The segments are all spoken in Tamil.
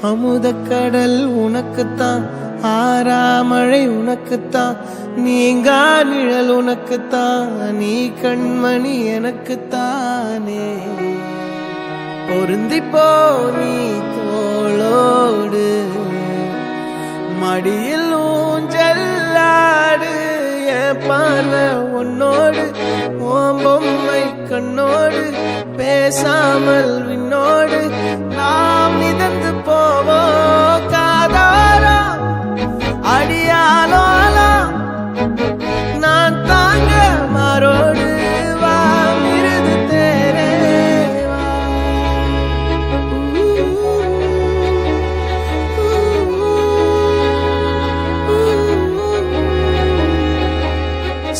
அமுதக்கடல் உனக்குத்தான், ஆறாமழை உனக்குத்தான், நீங்கா நிழல் உனக்குத்தான், நீ கண்மணி எனக்குத்தானே. பொருந்திப்போ நீ தோளோடு, மடியில் ஊஞ்சல்லாடு, என் பார்வை உன்னோடு, ஓம் பொம்மை கண்ணோடு, பேசாமல் விண்ணோடு நாம் மிதந்து போவோம் காதாரா அடியாலோலா, நான் தாங்க மாறோடு வா மிருது தேரே வா.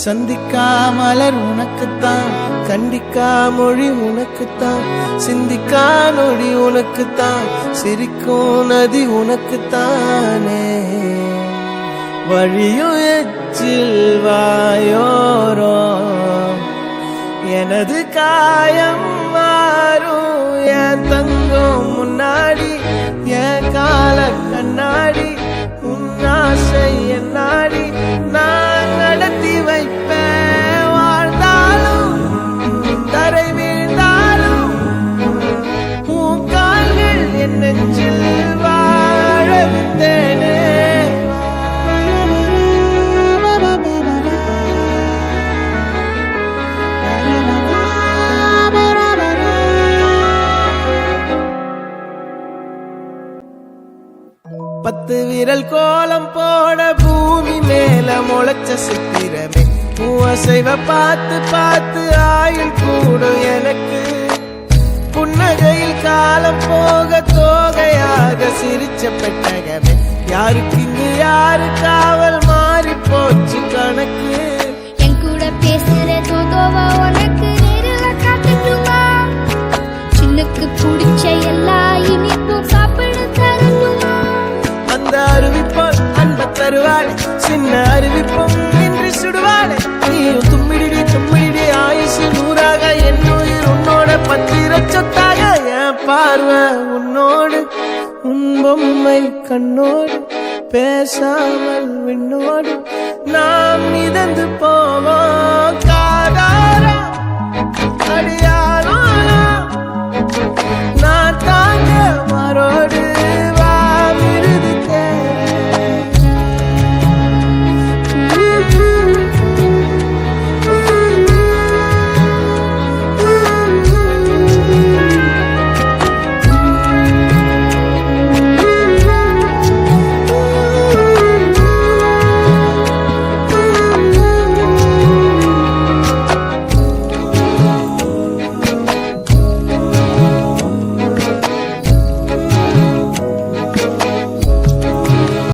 சந்திக்கா மலர் உனக்குத்தான், கண்டிக்கா மொழி உனக்குத்தான், சிந்திக்கா நொடி உனக்குத்தான், சிரிக்கும் நதி உனக்குத்தானே. வழியும் எச்சில் வாயோரோ எனது காயம் மாறும், என் தங்கம் முன்னாடி என் கால கண்ணாடி, உன் ஆசை என்னாடி நான் நடத்தி வைப்பேன். வாழ்ந்தாலும் தரை வீழ்ந்தாலும் உன் கால்கள் என் நெஞ்சில் வாழ விட்டேனே. பத்து விரல் கோலம் போட பூமி மேல முளைச்ச சித்திரமே, அசைவ பார்த்து பார்த்து ஆயுள் கூடும் எனக்கு. புன்னகையில் காலம் போக தோகையாக சிரிச்ச பெட்டகமே, யாருக்கு இங்கு யாரு காவல் மாறி போச்சு கணக்கு. என் கூட பேசுற தோதோவா உனக்கு நேரில் காட்டட்டுமா, சின்னுக்கு பிடிச்ச எல்லா இனிப்பும் சாப்பிட தரட்டுமா. அந்த அருவிப்போல் அன்ப தருவாள், சின்ன அருவிப்பும் இன்று சுடுவாளே. நீயும் தும்மிடி தும்மிடி ஆயுசு நூறாக, என் உயிர் உன்னோட பத்திர சொத்தாக. என் பார்வை உன்னோடு, உன் பொம்மை கண்ணோடு, பேசாமல் விண்ணோடு நாம் மிதந்து போவோம் காதா.